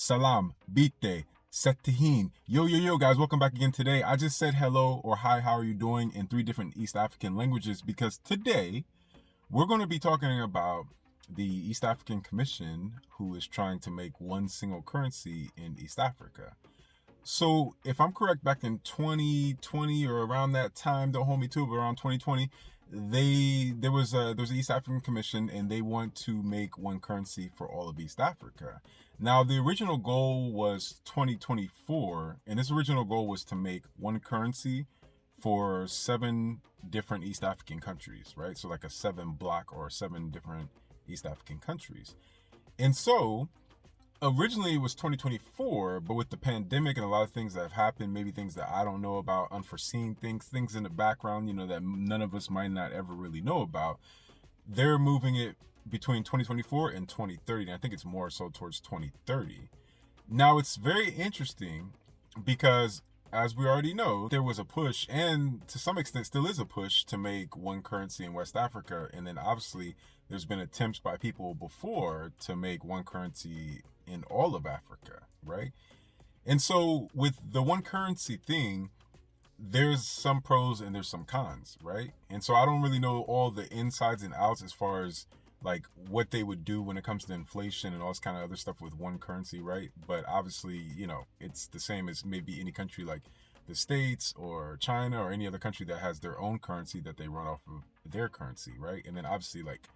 Salam, Bite, Setihin. Yo, guys, welcome back again today. I just said hello or hi, how are you doing in 3 different East African languages because today we're going to be talking about the East African Commission, who is trying to make one single currency in East Africa. So if I'm correct, back in 2020 or around that time, don't hold me to it, but around 2020, there was a East African Commission, and they want to make one currency for all of East Africa. Now the original goal was 2024, and this original goal was to make one currency for 7 different East African countries, right? So like a 7 block or 7 different East African countries. And so originally it was 2024, but with the pandemic and a lot of things that have happened, maybe things that I don't know about, unforeseen things in the background, that none of us might not ever really know about, they're moving it between 2024 and 2030. And I think it's more so towards 2030. Now it's very interesting because, as we already know, there was a push, and to some extent still is a push, to make one currency in West Africa. And then obviously there's been attempts by people before to make one currency in all of Africa, right? And so with the one currency thing, there's some pros and there's some cons, right? And so I don't really know all the insides and outs as far as like what they would do when it comes to inflation and all this kind of other stuff with one currency, right? But obviously, it's the same as maybe any country like the States or China or any other country that has their own currency that they run off of their currency, right? And then obviously, like,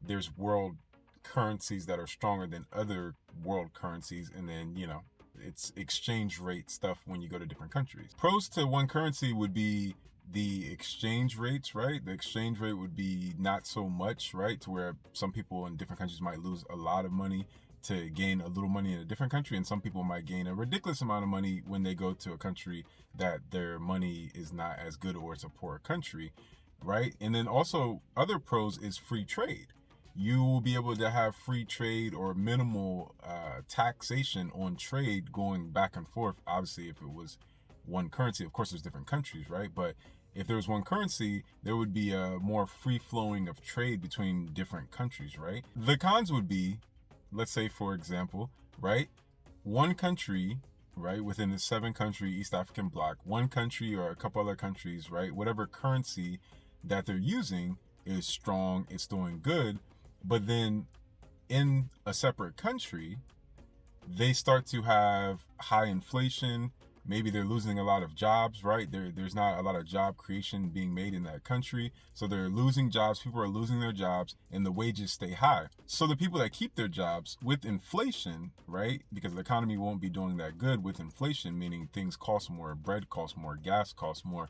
there's world currencies that are stronger than other world currencies, and then it's exchange rate stuff when you go to different countries. Pros to one currency would be the exchange rates, right? The exchange rate would be not so much, right? To where some people in different countries might lose a lot of money to gain a little money in a different country, and some people might gain a ridiculous amount of money when they go to a country that their money is not as good, or it's a poor country, right? And then also other pros is free trade. You will be able to have free trade or minimal taxation on trade going back and forth. Obviously, if it was one currency, of course there's different countries, right? But if there was one currency, there would be a more free flowing of trade between different countries, right? The cons would be, let's say for example, right, one country, right, within the 7 country East African bloc, one country or a couple other countries, right, whatever currency that they're using is strong, it's doing good. But then in a separate country, they start to have high inflation. Maybe they're losing a lot of jobs, right? There's not a lot of job creation being made in that country. So they're losing jobs. People are losing their jobs, and the wages stay high. So the people that keep their jobs with inflation, right? Because the economy won't be doing that good with inflation, meaning things cost more, bread costs more, gas costs more.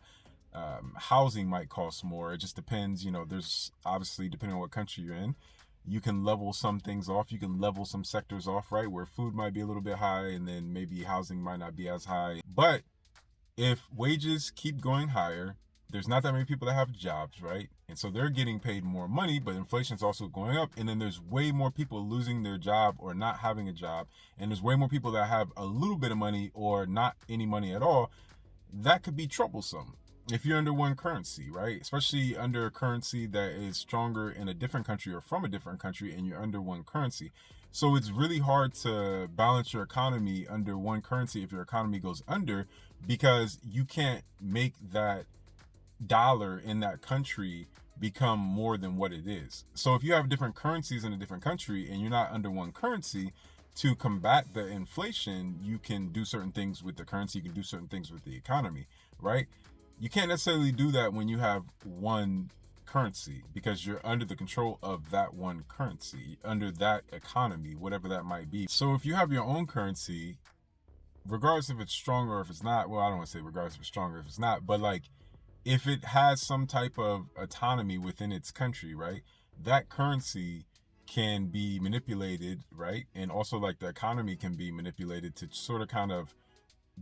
Housing might cost more. It just depends. There's obviously, depending on what country you're in, you can level some things off. You can level some sectors off, right? Where food might be a little bit high, and then maybe housing might not be as high. But if wages keep going higher, there's not that many people that have jobs, right? And so they're getting paid more money, but inflation's also going up. And then there's way more people losing their job or not having a job. And there's way more people that have a little bit of money or not any money at all. That could be troublesome if you're under one currency, right? Especially under a currency that is stronger in a different country or from a different country, and you're under one currency. So it's really hard to balance your economy under one currency if your economy goes under, because you can't make that dollar in that country become more than what it is. So if you have different currencies in a different country and you're not under one currency, to combat the inflation, you can do certain things with the currency, you can do certain things with the economy, right? You can't necessarily do that when you have one currency, because you're under the control of that one currency, under that economy, whatever that might be. So if you have your own currency, regardless if it's strong or if it's not, well, I don't want to say regardless if it's strong or if it's not, but like if it has some type of autonomy within its country, right, that currency can be manipulated, right? And also like the economy can be manipulated to sort of kind of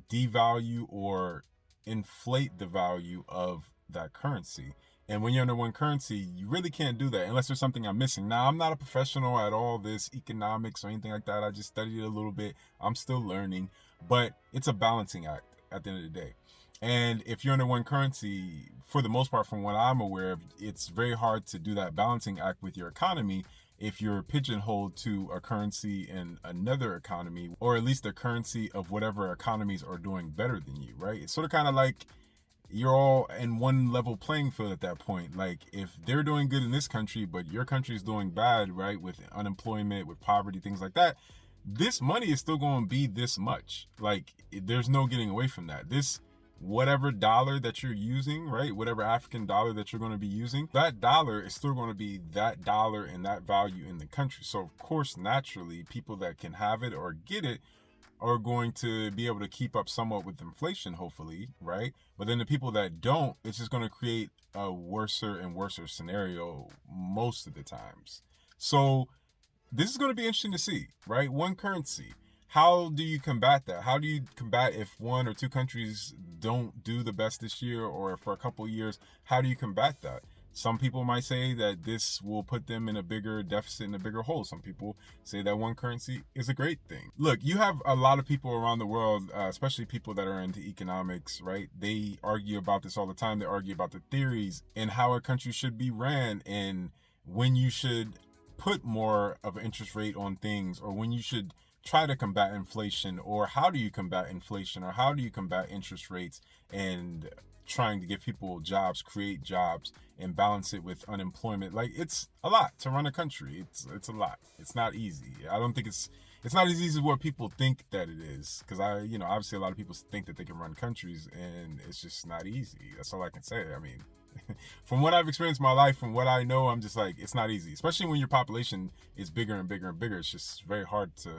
devalue or inflate the value of that currency. And when you're under one currency, you really can't do that unless there's something I'm missing. Now, I'm not a professional at all this economics or anything like that. I just studied it a little bit. I'm still learning, but it's a balancing act at the end of the day. And if you're under one currency, for the most part, from what I'm aware of, it's very hard to do that balancing act with your economy, if you're pigeonholed to a currency in another economy, or at least a currency of whatever economies are doing better than you, right? It's sort of kind of like you're all in one level playing field at that point. Like if they're doing good in this country, but your country is doing bad, right, with unemployment, with poverty, things like that, this money is still going to be this much. Like there's no getting away from that. This whatever dollar that you're using, right, whatever African dollar that you're going to be using, that dollar is still going to be that dollar and that value in the country. So of course, naturally, people that can have it or get it are going to be able to keep up somewhat with inflation, hopefully, right? But then the people that don't, it's just going to create a worser and worser scenario most of the times. So this is going to be interesting to see, right? One currency. How do you combat that? How do you combat if one or two countries don't do the best this year, or for a couple of years? How do you combat that? Some people might say that this will put them in a bigger deficit and a bigger hole. Some people say that one currency is a great thing. Look, you have a lot of people around the world, especially people that are into economics, right? They argue about this all the time. They argue about the theories and how a country should be ran, and when you should put more of an interest rate on things, or when you should try to combat inflation, or how do you combat inflation, or how do you combat interest rates and trying to give people jobs, create jobs, and balance it with unemployment. Like it's a lot to run a country. It's a lot. It's not easy. I don't think it's not as easy as what people think that it is. Because obviously a lot of people think that they can run countries, and it's just not easy. That's all I can say. I mean, from what I've experienced in my life, from what I know, I'm just like, it's not easy. Especially when your population is bigger and bigger and bigger. It's just very hard to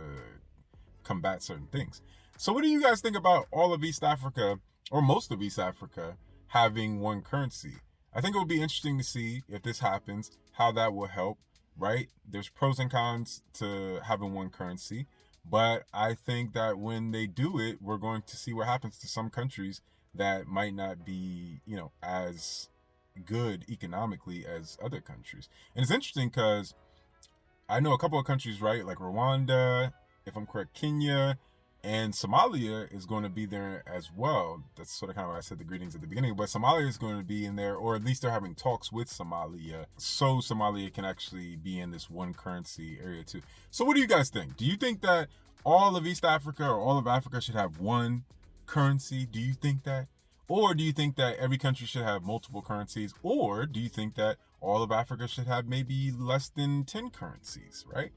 combat certain things. So what do you guys think about all of East Africa, or most of East Africa, having one currency? I think it would be interesting to see if this happens, how that will help, right? There's pros and cons to having one currency, but I think that when they do it, we're going to see what happens to some countries that might not be, as good economically as other countries. And it's interesting because I know a couple of countries, right? Like Rwanda, if I'm correct, Kenya, and Somalia is going to be there as well. That's sort of kind of what I said the greetings at the beginning. But Somalia is going to be in there, or at least they're having talks with Somalia, so Somalia can actually be in this one currency area too. So what do you guys think? Do you think that all of East Africa or all of Africa should have one currency? Do you think that? Or do you think that every country should have multiple currencies? Or do you think that all of Africa should have maybe less than 10 currencies, right?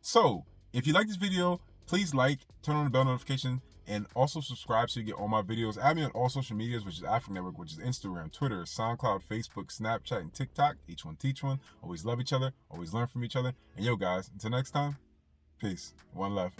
So if you like this video, please like, turn on the bell notification, and also subscribe so you get all my videos. Add me on all social medias, which is African Network, which is Instagram, Twitter, SoundCloud, Facebook, Snapchat, and TikTok. Each one teach one. Always love each other. Always learn from each other. And yo, guys, until next time, peace. One love.